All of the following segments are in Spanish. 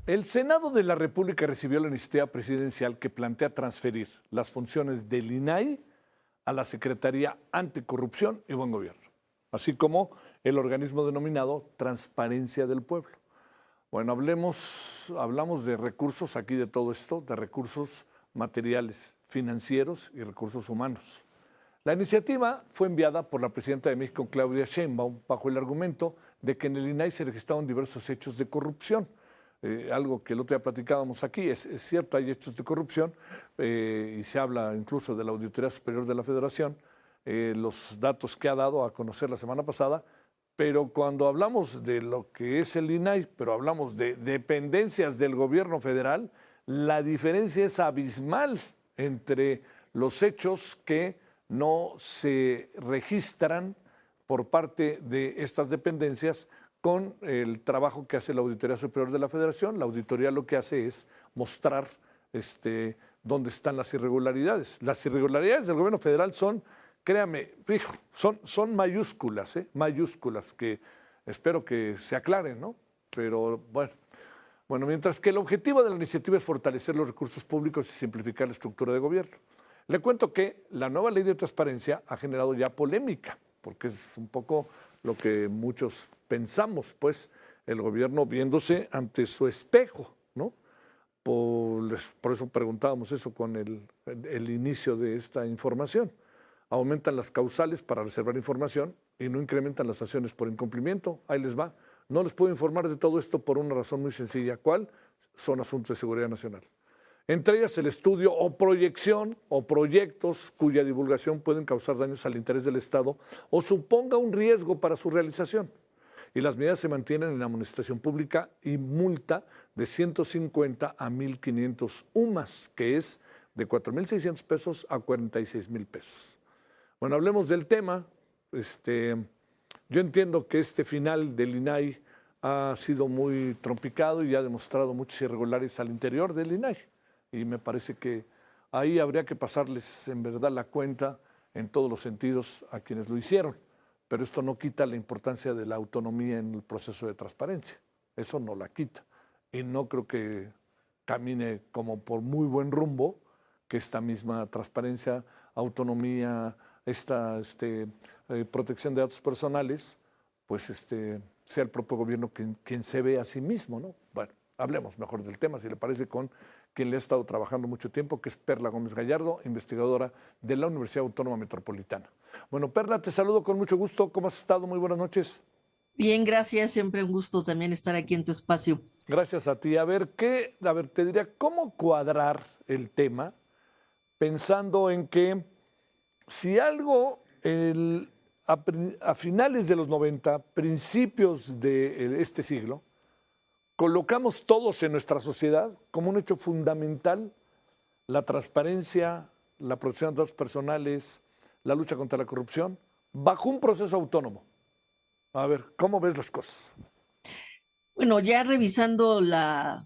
El Senado de la República recibió la iniciativa presidencial que plantea transferir las funciones del INAI a la Secretaría Anticorrupción y Buen Gobierno, así como el organismo denominado Transparencia del Pueblo. Bueno, hablamos de recursos aquí de todo esto, de recursos materiales, financieros y recursos humanos. La iniciativa fue enviada por la presidenta de México, Claudia Sheinbaum, bajo el argumento de que en el INAI se registraron diversos hechos de corrupción. Algo que el otro día platicábamos aquí, es cierto, hay hechos de corrupción y se habla incluso de la Auditoría Superior de la Federación, los datos que ha dado a conocer la semana pasada, pero cuando hablamos de lo que es el INAI, pero hablamos de dependencias del gobierno federal, la diferencia es abismal entre los hechos que no se registran por parte de estas dependencias con el trabajo que hace la Auditoría Superior de la Federación. La auditoría lo que hace es mostrar dónde están las irregularidades. Las irregularidades del gobierno federal son, créame, son mayúsculas, mayúsculas que espero que se aclaren, ¿no? Pero bueno, mientras que el objetivo de la iniciativa es fortalecer los recursos públicos y simplificar la estructura de gobierno. Le cuento que la nueva ley de transparencia ha generado ya polémica, porque es un poco lo que muchos pensamos, pues el gobierno viéndose ante su espejo, ¿no? Por eso preguntábamos eso con el inicio de esta información. Aumentan las causales para reservar información y no incrementan las sanciones por incumplimiento. Ahí les va. No les puedo informar de todo esto por una razón muy sencilla. ¿Cuál? Son asuntos de seguridad nacional. Entre ellas el estudio o proyección o proyectos cuya divulgación pueden causar daños al interés del Estado o suponga un riesgo para su realización. Y las medidas se mantienen en amonestación pública y multa de 150 a 1,500 UMAS, que es de 4,600 pesos a 46,000 pesos. Bueno, hablemos del tema. Yo entiendo que este final del INAI ha sido muy trompicado y ha demostrado muchas irregularidades al interior del INAI. Y me parece que ahí habría que pasarles en verdad la cuenta en todos los sentidos a quienes lo hicieron. Pero esto no quita la importancia de la autonomía en el proceso de transparencia. Eso no la quita. Y no creo que camine como por muy buen rumbo que esta misma transparencia, autonomía, esta protección de datos personales, pues sea el propio gobierno quien se ve a sí mismo, ¿no? Bueno, hablemos mejor del tema, si le parece, con quien le ha estado trabajando mucho tiempo, que es Perla Gómez Gallardo, investigadora de la Universidad Autónoma Metropolitana. Bueno, Perla, te saludo con mucho gusto. ¿Cómo has estado? Muy buenas noches. Bien, gracias. Siempre un gusto también estar aquí en tu espacio. Gracias a ti. A ver, te diría, ¿cómo cuadrar el tema pensando en que si algo a finales de los 90, principios de este siglo, colocamos todos en nuestra sociedad como un hecho fundamental la transparencia, la protección de datos personales, la lucha contra la corrupción, bajo un proceso autónomo? A ver, ¿cómo ves las cosas? Bueno, ya revisando la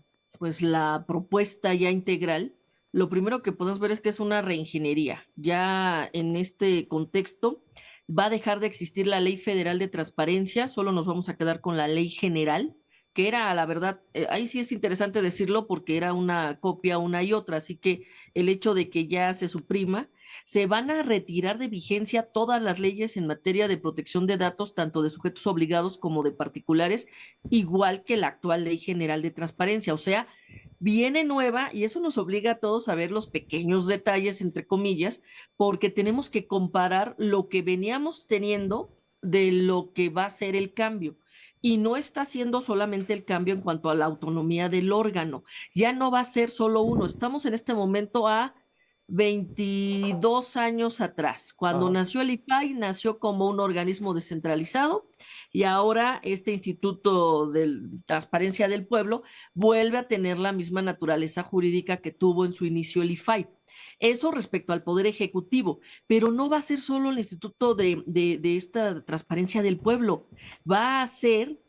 propuesta ya integral, lo primero que podemos ver es que es una reingeniería. Ya en este contexto va a dejar de existir la Ley Federal de Transparencia, solo nos vamos a quedar con la Ley General, que era, la verdad, ahí sí es interesante decirlo porque era una copia una y otra, así que el hecho de que ya se suprima, se van a retirar de vigencia todas las leyes en materia de protección de datos, tanto de sujetos obligados como de particulares, igual que la actual Ley General de Transparencia. O sea, viene nueva y eso nos obliga a todos a ver los pequeños detalles, entre comillas, porque tenemos que comparar lo que veníamos teniendo de lo que va a ser el cambio. Y no está siendo solamente el cambio en cuanto a la autonomía del órgano. Ya no va a ser solo uno. Estamos en este momento a 22 años atrás. Cuando Ajá. nació el IFAI, nació como un organismo descentralizado y ahora este Instituto de Transparencia del Pueblo vuelve a tener la misma naturaleza jurídica que tuvo en su inicio el IFAI. Eso respecto al Poder Ejecutivo, pero no va a ser solo el Instituto de esta Transparencia del Pueblo, va a ser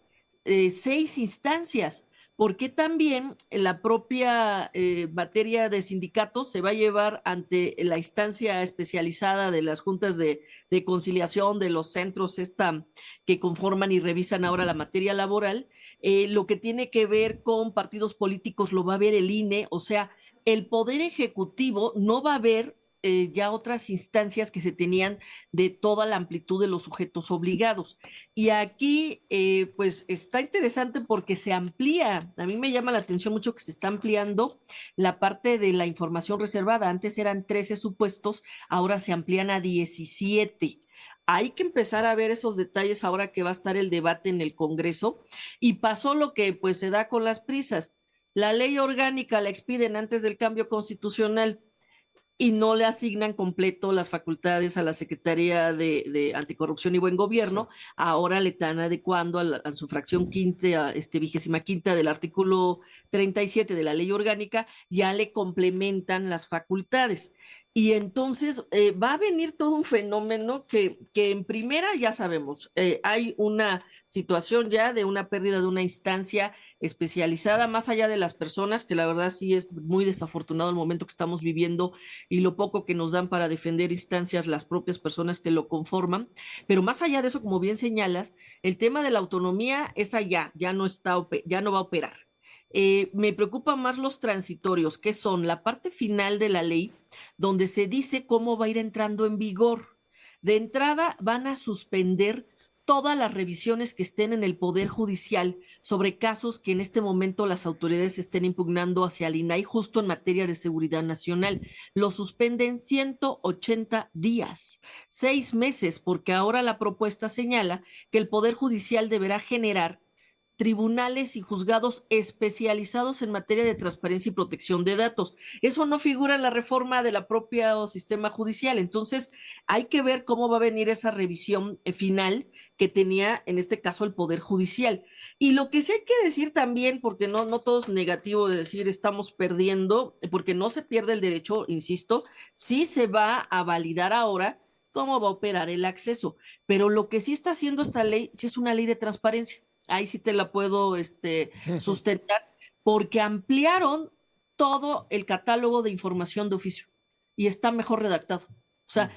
6 instancias, porque también la propia materia de sindicatos se va a llevar ante la instancia especializada de las juntas de conciliación de los centros que conforman y revisan ahora la materia laboral. Lo que tiene que ver con partidos políticos lo va a ver el INE, o sea, el Poder Ejecutivo no va a ver ya otras instancias que se tenían de toda la amplitud de los sujetos obligados. Y aquí, pues está interesante porque se amplía, a mí me llama la atención mucho que se está ampliando la parte de la información reservada. Antes eran 13 supuestos, ahora se amplían a 17. Hay que empezar a ver esos detalles ahora que va a estar el debate en el Congreso. Y pasó lo que pues se da con las prisas. La ley orgánica la expiden antes del cambio constitucional y no le asignan completo las facultades a la Secretaría de Anticorrupción y Buen Gobierno. Sí. Ahora le están adecuando a su fracción quinta, 25ª del artículo 37 de la ley orgánica, ya le complementan las facultades. Y entonces va a venir todo un fenómeno que en primera ya sabemos, hay una situación ya de una pérdida de una instancia especializada, más allá de las personas, que la verdad sí es muy desafortunado el momento que estamos viviendo y lo poco que nos dan para defender instancias las propias personas que lo conforman. Pero más allá de eso, como bien señalas, el tema de la autonomía es allá, ya no va a operar. Me preocupan más los transitorios, que son la parte final de la ley, donde se dice cómo va a ir entrando en vigor. De entrada, van a suspender todas las revisiones que estén en el Poder Judicial sobre casos que en este momento las autoridades estén impugnando hacia el INAI justo en materia de seguridad nacional. Lo suspenden 180 días, 6 meses, porque ahora la propuesta señala que el Poder Judicial deberá generar tribunales y juzgados especializados en materia de transparencia y protección de datos. Eso no figura en la reforma de la propia sistema judicial. Entonces, hay que ver cómo va a venir esa revisión final que tenía en este caso el Poder Judicial. Y lo que sí hay que decir también, porque no todo es negativo de decir estamos perdiendo, porque no se pierde el derecho, insisto, sí se va a validar ahora cómo va a operar el acceso. Pero lo que sí está haciendo esta ley, sí es una ley de transparencia. Ahí sí te la puedo sustentar, porque ampliaron todo el catálogo de información de oficio y está mejor redactado. O sea,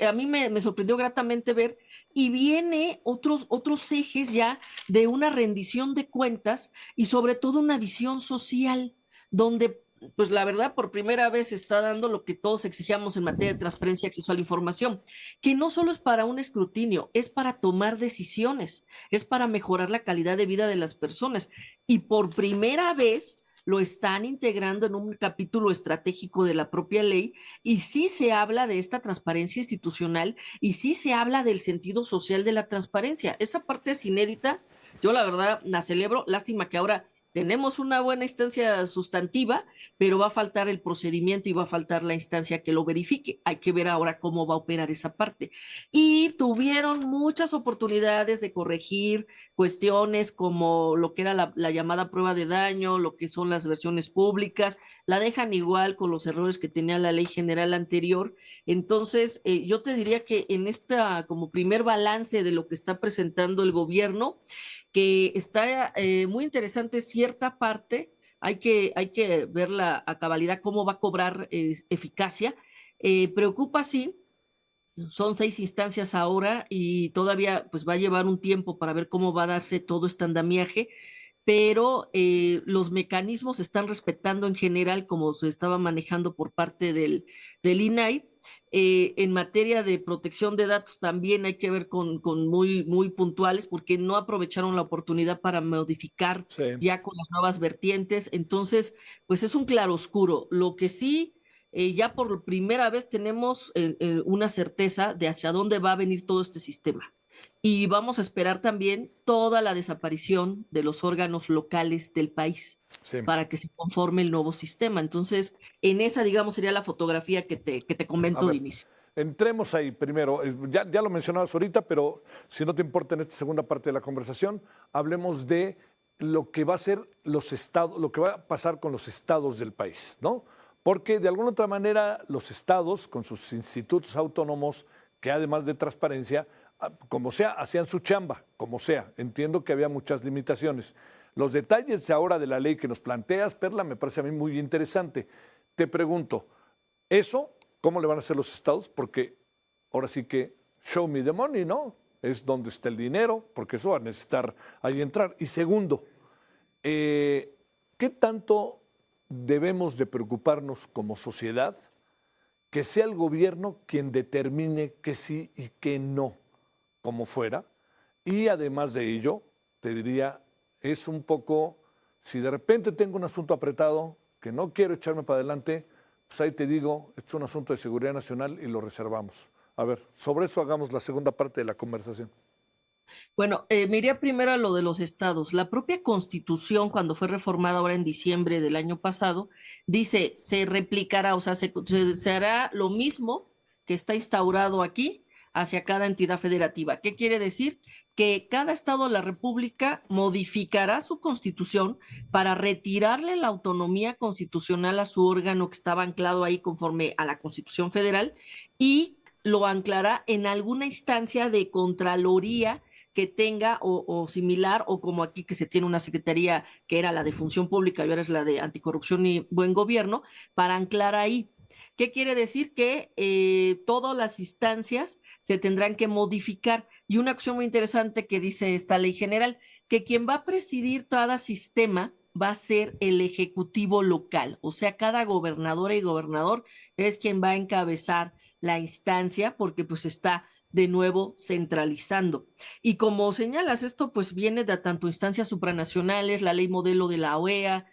a mí me sorprendió gratamente ver, y viene otros ejes ya de una rendición de cuentas y sobre todo una visión social, donde pues la verdad por primera vez se está dando lo que todos exigíamos en materia de transparencia y acceso a la información, que no solo es para un escrutinio, es para tomar decisiones, es para mejorar la calidad de vida de las personas. Y por primera vez lo están integrando en un capítulo estratégico de la propia ley, y sí se habla de esta transparencia institucional y sí se habla del sentido social de la transparencia. Esa parte es inédita, yo la verdad la celebro, lástima que ahora tenemos una buena instancia sustantiva, pero va a faltar el procedimiento y va a faltar la instancia que lo verifique. Hay que ver ahora cómo va a operar esa parte. Y tuvieron muchas oportunidades de corregir cuestiones como lo que era la llamada prueba de daño, lo que son las versiones públicas, la dejan igual con los errores que tenía la ley general anterior. Entonces, yo te diría que en esta como primer balance de lo que está presentando el gobierno, que está muy interesante cierta parte, hay que verla a cabalidad cómo va a cobrar eficacia. Preocupa, sí, son 6 instancias ahora y todavía pues va a llevar un tiempo para ver cómo va a darse todo este andamiaje, pero los mecanismos se están respetando en general como se estaba manejando por parte del INAI. En materia de protección de datos también hay que ver con muy puntuales porque no aprovecharon la oportunidad para modificar ya con las nuevas vertientes. Entonces, pues es un claroscuro. Lo que sí, ya por primera vez tenemos una certeza de hacia dónde va a venir todo este sistema. Y vamos a esperar también toda la desaparición de los órganos locales del país para que se conforme el nuevo sistema. Entonces, en esa, digamos, sería la fotografía que te comento de inicio. Entremos ahí primero. Ya lo mencionabas ahorita, pero si no te importa en esta segunda parte de la conversación, hablemos de lo que va a ser los estados, lo que va a pasar con los estados del país, ¿no? Porque de alguna otra manera los estados, con sus institutos autónomos, que además de transparencia, como sea, hacían su chamba, como sea. Entiendo que había muchas limitaciones. Los detalles ahora de la ley que nos planteas, Perla, me parece a mí muy interesante. Te pregunto, ¿eso cómo le van a hacer los estados? Porque ahora sí que show me the money, ¿no? Es donde está el dinero, porque eso va a necesitar ahí entrar. Y segundo, ¿qué tanto debemos de preocuparnos como sociedad que sea el gobierno quien determine que sí y que no, como fuera? Y además de ello, te diría, es un poco, si de repente tengo un asunto apretado, que no quiero echarme para adelante, pues ahí te digo, es un asunto de seguridad nacional y lo reservamos. A ver, sobre eso hagamos la segunda parte de la conversación. Bueno, me iría primero a lo de los estados. La propia Constitución, cuando fue reformada ahora en diciembre del año pasado, dice, se replicará, o sea, se hará lo mismo que está instaurado aquí hacia cada entidad federativa. ¿Qué quiere decir? Que cada estado de la República modificará su constitución para retirarle la autonomía constitucional a su órgano que estaba anclado ahí conforme a la Constitución Federal y lo anclará en alguna instancia de contraloría que tenga o similar, o como aquí que se tiene una secretaría que era la de función pública y ahora es la de anticorrupción y buen gobierno, para anclar ahí. ¿Qué quiere decir? Que todas las instancias se tendrán que modificar. Y una acción muy interesante que dice esta ley general, que quien va a presidir cada sistema va a ser el ejecutivo local, o sea, cada gobernadora y gobernador es quien va a encabezar la instancia porque pues está de nuevo centralizando. Y como señalas, esto pues viene de tanto instancias supranacionales, la ley modelo de la OEA,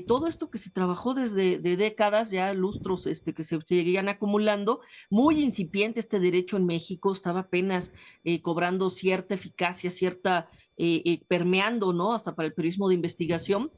todo esto que se trabajó desde de décadas, ya lustros que se seguían acumulando, muy incipiente este derecho en México, estaba apenas cobrando cierta eficacia, cierta permeando, ¿no? Hasta para el periodismo de investigación,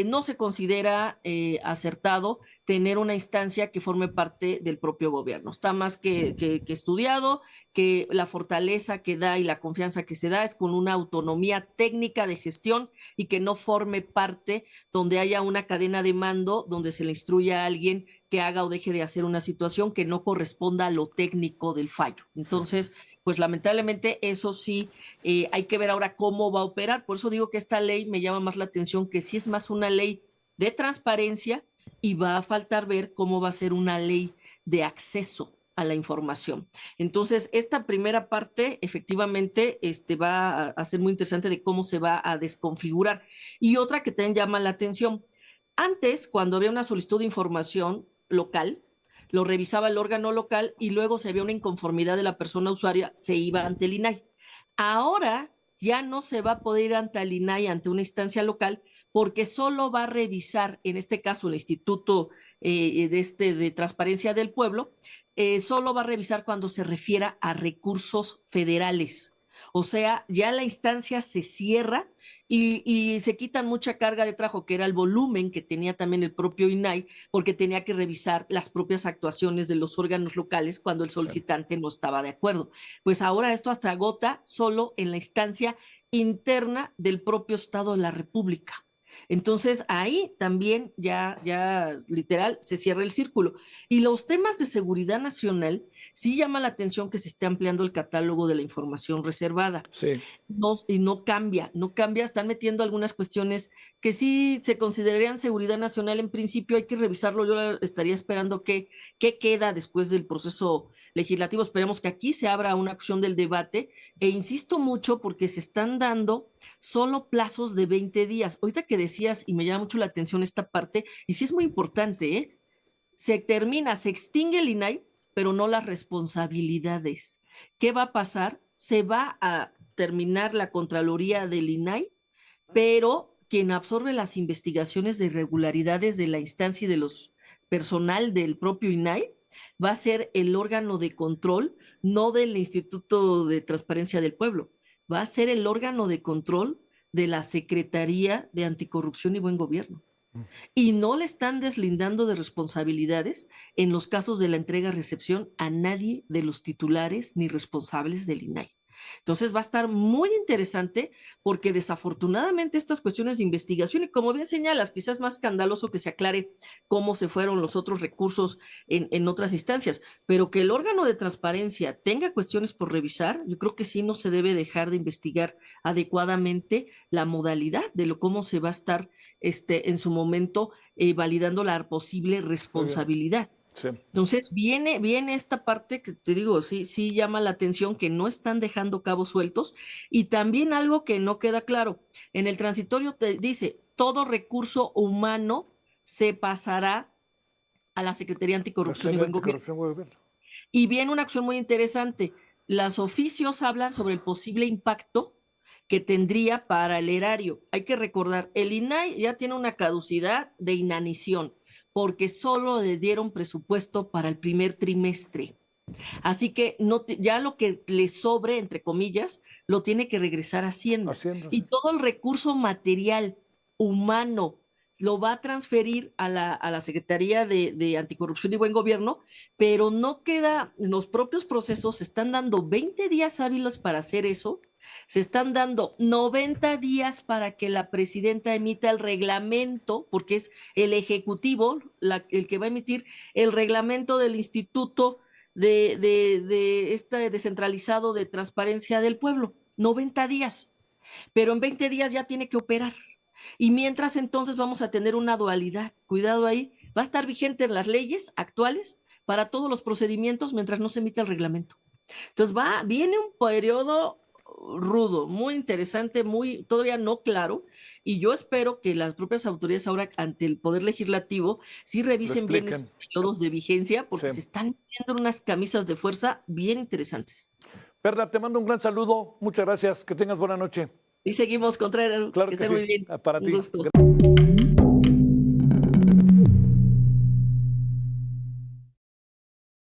no se considera acertado tener una instancia que forme parte del propio gobierno. Está más que estudiado, que la fortaleza que da y la confianza que se da es con una autonomía técnica de gestión y que no forme parte donde haya una cadena de mando donde se le instruya a alguien que haga o deje de hacer una situación que no corresponda a lo técnico del fallo. Entonces, pues lamentablemente eso sí, hay que ver ahora cómo va a operar. Por eso digo que esta ley me llama más la atención, que sí es más una ley de transparencia y va a faltar ver cómo va a ser una ley de acceso a la información. Entonces, esta primera parte efectivamente va a ser muy interesante de cómo se va a desconfigurar. Y otra que también llama la atención, antes, cuando había una solicitud de información local, lo revisaba el órgano local y luego si había una inconformidad de la persona usuaria, se iba ante el INAI. Ahora ya no se va a poder ir ante el INAI, ante una instancia local, porque solo va a revisar, en este caso el Instituto de Transparencia del Pueblo, solo va a revisar cuando se refiera a recursos federales. O sea, ya la instancia se cierra y se quitan mucha carga de trabajo, que era el volumen que tenía también el propio INAI, porque tenía que revisar las propias actuaciones de los órganos locales cuando el solicitante no estaba de acuerdo. Pues ahora esto se agota solo en la instancia interna del propio Estado de la República. Entonces ahí también ya literal se cierra el círculo. Y los temas de seguridad nacional sí llama la atención que se esté ampliando el catálogo de la información reservada. Sí. No, y no cambia, están metiendo algunas cuestiones que sí se considerarían seguridad nacional en principio, hay que revisarlo, yo estaría esperando qué queda después del proceso legislativo, esperemos que aquí se abra una acción del debate, e insisto mucho porque se están dando solo plazos de 20 días, ahorita que decías, y me llama mucho la atención esta parte, y sí es muy importante, se extingue el INAI, pero no las responsabilidades. ¿Qué va a pasar? Se va a terminar la Contraloría del INAI, pero quien absorbe las investigaciones de irregularidades de la instancia y de los personal del propio INAI va a ser el órgano de control, no del Instituto de Transparencia del Pueblo, va a ser el órgano de control de la Secretaría de Anticorrupción y Buen Gobierno y no le están deslindando de responsabilidades en los casos de la entrega-recepción a nadie de los titulares ni responsables del INAI. Entonces va a estar muy interesante porque desafortunadamente estas cuestiones de investigación, y como bien señalas, quizás más escandaloso que se aclare cómo se fueron los otros recursos en otras instancias, pero que el órgano de transparencia tenga cuestiones por revisar, yo creo que sí no se debe dejar de investigar adecuadamente la modalidad de cómo se va a estar en su momento validando la posible responsabilidad. Sí. Entonces viene esta parte que te digo, sí llama la atención que no están dejando cabos sueltos y también algo que no queda claro. En el transitorio te dice, todo recurso humano se pasará a la Secretaría Anticorrupción y Buen Gobierno. Y viene una acción muy interesante. Los oficios hablan sobre el posible impacto que tendría para el erario. Hay que recordar, el INAI ya tiene una caducidad de inanición porque solo le dieron presupuesto para el primer trimestre. Así que ya lo que le sobre, entre comillas, lo tiene que regresar a Hacienda. Y todo el recurso material, humano, lo va a transferir a la Secretaría de Anticorrupción y Buen Gobierno, pero no queda, en los propios procesos se están dando 20 días hábiles para hacer eso, se están dando 90 días para que la presidenta emita el reglamento, porque es el Ejecutivo el que va a emitir el reglamento del Instituto de este descentralizado de transparencia del pueblo. 90 días, pero en 20 días ya tiene que operar. Y mientras entonces vamos a tener una dualidad. Cuidado ahí, va a estar vigente en las leyes actuales para todos los procedimientos mientras no se emita el reglamento. Entonces viene un periodo rudo, muy interesante, todavía no claro, y yo espero que las propias autoridades ahora ante el Poder Legislativo sí revisen bien esos periodos de vigencia, porque se están viendo unas camisas de fuerza bien interesantes. Perla, te mando un gran saludo, muchas gracias, que tengas buena noche. Y seguimos, Contreras, claro que estén muy bien. Para ti. Un gusto.